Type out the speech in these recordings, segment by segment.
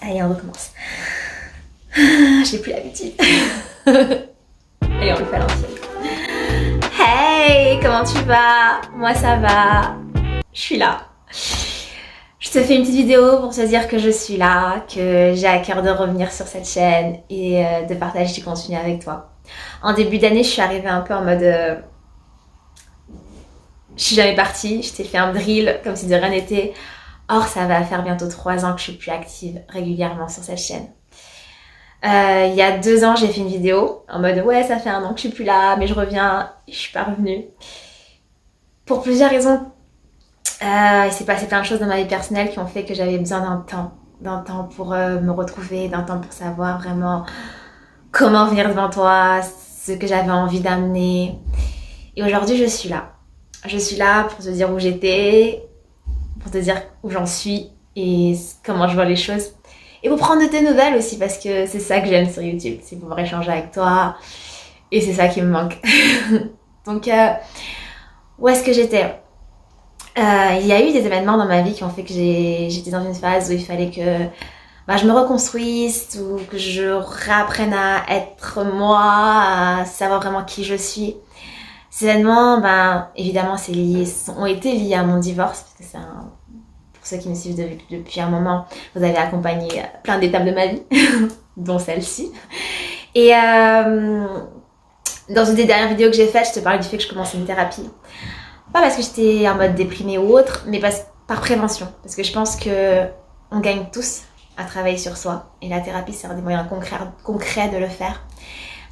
Allez, on recommence. J'ai plus l'habitude. Allez, on le fait à l'ancienne. Hey, comment tu vas? Moi, ça va. Je suis là. Je te fais une petite vidéo pour te dire que je suis là, que j'ai à cœur de revenir sur cette chaîne et de partager du contenu avec toi. En début d'année, je suis arrivée un peu en mode... je suis jamais partie, je t'ai fait un drill comme si de rien n'était. Or, ça va faire bientôt 3 ans que je suis plus active régulièrement sur cette chaîne. Il y a 2 ans, j'ai fait une vidéo en mode ouais, ça fait 1 an que je suis plus là, mais je reviens et je suis pas revenue. Pour plusieurs raisons. Il s'est passé plein de choses dans ma vie personnelle qui ont fait que j'avais besoin d'un temps pour me retrouver, d'un temps pour savoir vraiment comment venir devant toi, ce que j'avais envie d'amener. Et aujourd'hui, je suis là. Je suis là pour te dire où j'étais, pour te dire où j'en suis et comment je vois les choses. Et pour prendre de tes nouvelles aussi, parce que c'est ça que j'aime sur YouTube, c'est pouvoir échanger avec toi. Et c'est ça qui me manque. Donc, où est-ce que j'étais? Il y a eu des événements dans ma vie qui ont fait que j'étais dans une phase où il fallait que je me reconstruise ou que je réapprenne à être moi, à savoir vraiment qui je suis. Ces événements, évidemment, ont été liés à mon divorce, parce que pour ceux qui me suivent depuis un moment, vous avez accompagné plein d'étapes de ma vie, dont celle-ci. Et dans une des dernières vidéos que j'ai faites, je te parlais du fait que je commençais une thérapie. Pas parce que j'étais en mode déprimée ou autre, mais par prévention. Parce que je pense qu'on gagne tous à travailler sur soi. Et la thérapie, c'est un des moyens concrets de le faire.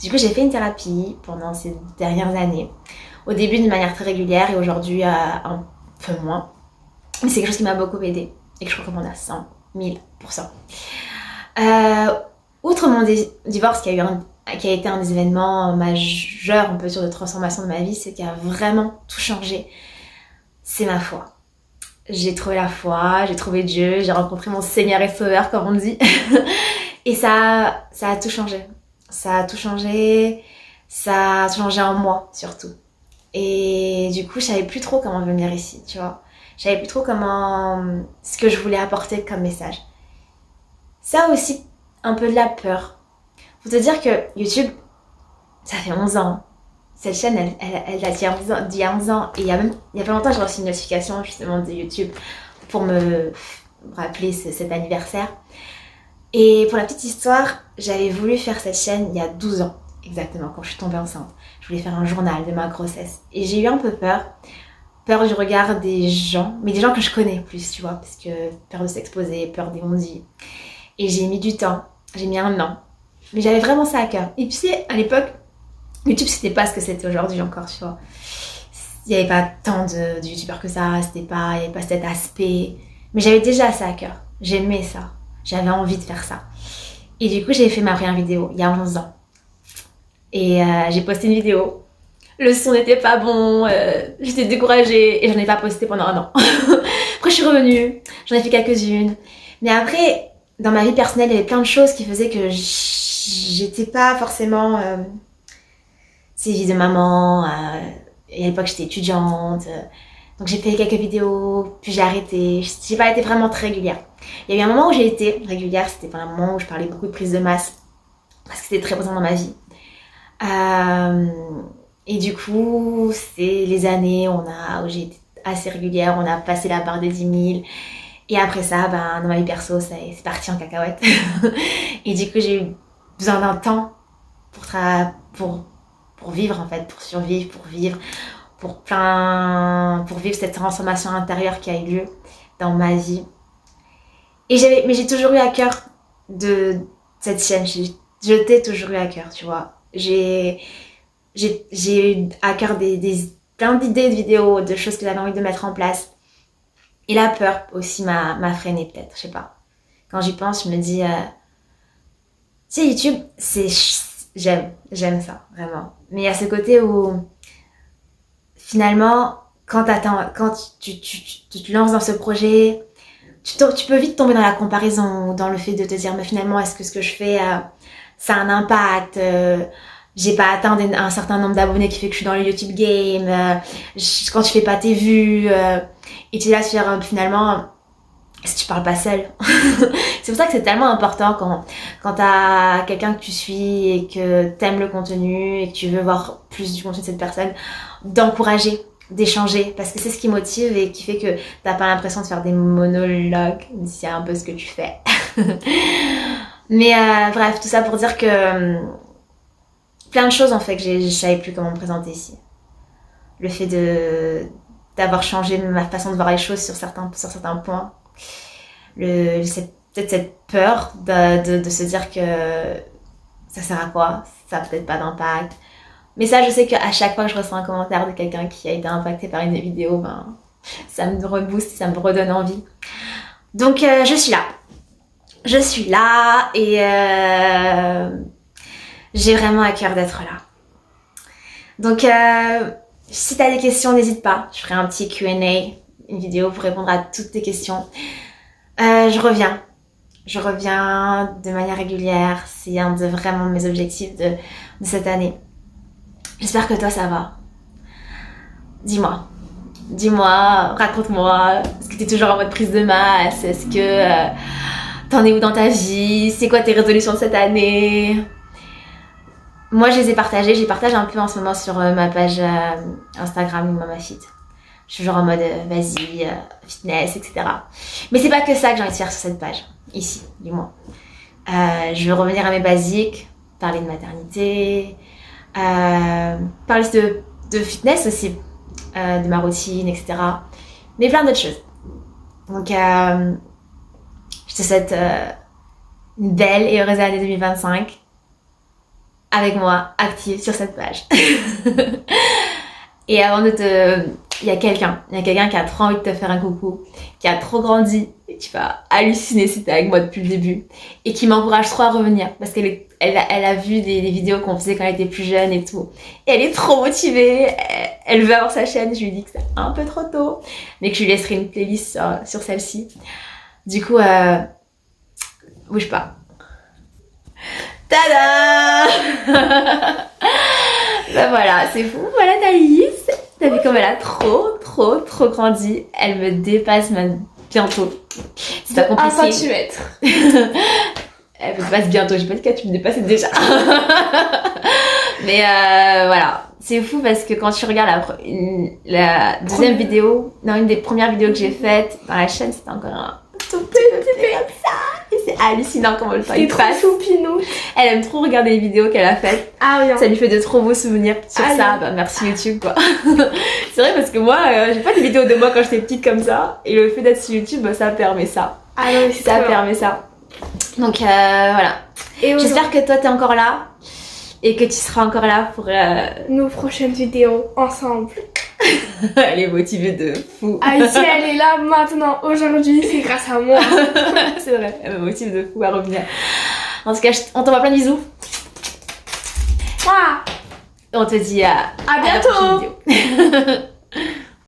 Du coup, j'ai fait une thérapie pendant ces dernières années. Au début, d'une manière très régulière et aujourd'hui, un peu moins. Mais c'est quelque chose qui m'a beaucoup aidée et que je recommande à 100 000%. Outre mon divorce qui a été un des événements majeurs, on peut dire, de transformation de ma vie, c'est qui a vraiment tout changé. C'est ma foi. J'ai trouvé la foi, j'ai trouvé Dieu, j'ai rencontré mon Seigneur et Sauveur, comme on dit. Et ça a tout changé. Ça a tout changé en moi, surtout. Et du coup, je savais plus trop comment venir ici, tu vois. Je savais plus trop ce que je voulais apporter comme message. Ça aussi, un peu de la peur. Faut te dire que YouTube, ça fait 11 ans. Cette chaîne, elle date d'il y a 11 ans. Et il y a pas longtemps, j'ai reçu une notification justement de YouTube pour me rappeler cet anniversaire. Et pour la petite histoire, j'avais voulu faire cette chaîne il y a 12 ans, exactement, quand je suis tombée enceinte. Je voulais faire un journal de ma grossesse. Et j'ai eu un peu peur. Peur du regard des gens, mais des gens que je connais plus, tu vois, parce que peur de s'exposer, peur des on-dit. Et j'ai mis du temps, j'ai mis 1 an. Mais j'avais vraiment ça à cœur. Et puis, à l'époque, YouTube, c'était pas ce que c'était aujourd'hui encore, tu vois. Il n'y avait pas tant de youtubeurs que ça, il n'y avait pas cet aspect. Mais j'avais déjà ça à cœur. J'aimais ça. J'avais envie de faire ça. Et du coup, j'ai fait ma première vidéo, il y a 11 ans. Et j'ai posté une vidéo. Le son n'était pas bon, j'étais découragée et j'en ai pas posté pendant 1 an. Après, je suis revenue, j'en ai fait quelques-unes. Mais après, dans ma vie personnelle, il y avait plein de choses qui faisaient que j'étais pas forcément... vie de maman, et à l'époque j'étais étudiante, donc j'ai fait quelques vidéos, puis j'ai arrêté, j'ai pas été vraiment très régulière. Il y a eu un moment où j'ai été régulière, c'était pendant un moment où je parlais beaucoup de prise de masse, parce que c'était très présent dans ma vie. Et du coup, c'est les années où j'ai été assez régulière, on a passé la barre des 10 000, et après ça, dans ma vie perso, c'est parti en cacahuète. Et du coup, j'ai eu besoin d'un temps pour vivre en fait, pour survivre, pour vivre cette transformation intérieure qui a eu lieu dans ma vie. Mais j'ai toujours eu à cœur de cette chaîne, je t'ai toujours eu à cœur, tu vois. J'ai eu à cœur plein d'idées de vidéos, de choses que j'avais envie de mettre en place. Et la peur aussi m'a freinée peut-être, je sais pas. Quand j'y pense, je me dis, tu sais, YouTube, j'aime ça, vraiment. Mais il y a ce côté où, finalement, quand tu te lances dans ce projet, tu peux vite tomber dans la comparaison, dans le fait de te dire, mais finalement, est-ce que ce que je fais, ça a un impact, j'ai pas atteint un certain nombre d'abonnés qui fait que je suis dans le YouTube game, quand tu fais pas tes vues, et tu es là sur finalement, si tu parles pas seul. C'est pour ça que c'est tellement important quand t'as quelqu'un que tu suis et que t'aimes le contenu et que tu veux voir plus du contenu de cette personne, d'encourager, d'échanger, parce que c'est ce qui motive et qui fait que t'as pas l'impression de faire des monologues, c'est un peu ce que tu fais. Mais bref, tout ça pour dire que plein de choses ont fait que je savais plus comment me présenter ici. Le fait d'avoir changé ma façon de voir les choses sur certains points. Peut-être cette peur de se dire que ça sert à quoi, ça n'a peut-être pas d'impact. Mais ça, je sais qu'à chaque fois que je reçois un commentaire de quelqu'un qui a été impacté par une vidéo, ben, ça me rebooste, ça me redonne envie. Donc je suis là. Je suis là et j'ai vraiment à cœur d'être là. Donc si t'as des questions, n'hésite pas. Je ferai un petit Q&A, une vidéo pour répondre à toutes tes questions. Je reviens de manière régulière. C'est un de vraiment mes objectifs de cette année. J'espère que toi ça va. Dis-moi, raconte-moi. Est-ce que t'es toujours en mode prise de masse? Est-ce que t'en es où dans ta vie? C'est quoi tes résolutions de cette année? Moi je les ai partagées. J'ai partagé un peu en ce moment sur ma page Instagram MamaFit. Je suis toujours en mode vas-y, fitness, etc. Mais c'est pas que ça que j'ai envie de faire sur cette page, ici, du moins. Je veux revenir à mes basiques, parler de maternité, parler de fitness aussi, de ma routine, etc. Mais plein d'autres choses. Donc, je te souhaite une belle et heureuse année 2025 avec moi, active sur cette page. Et avant de il y a quelqu'un qui a trop envie de te faire un coucou, qui a trop grandi, et tu vas halluciner si t'es avec moi depuis le début, et qui m'encourage trop à revenir, parce qu'elle a vu des vidéos qu'on faisait quand elle était plus jeune et tout. Et elle est trop motivée, elle veut avoir sa chaîne, je lui dis que c'est un peu trop tôt, mais que je lui laisserai une playlist sur celle-ci. Du coup, bouge pas. Tada. Ben voilà, c'est fou, voilà Thaïs. T'as vu comme elle a trop grandi. Elle me dépasse même bientôt. C'est pas compliqué. Un centimètre. Elle me dépasse bientôt. J'ai pas dit qu'elle tu me dépassais déjà. Mais voilà. C'est fou parce que quand tu regardes la deuxième vidéo, non, une des premières vidéos que j'ai faites dans la chaîne, c'était encore un tout petit peu comme ça. Et c'est hallucinant comment le temps il passe. Elle aime trop regarder les vidéos qu'elle a faites. Ah oui. Ça lui fait de trop beaux souvenirs sur ça. Bah, merci YouTube quoi. C'est vrai parce que moi, j'ai pas des vidéos de moi quand j'étais petite comme ça. Et le fait d'être sur YouTube, bah, ça permet ça. Ah non, ça permet ça. Donc voilà. J'espère que toi t'es encore là. Et que tu seras encore là pour nos prochaines vidéos ensemble. Elle est motivée de fou. Ah, si elle est là maintenant, aujourd'hui, c'est grâce à moi. C'est vrai, elle me motive de fou à revenir. En tout cas, on t'envoie plein de bisous. Mouah. Et on te dit à bientôt. la prochaine vidéo.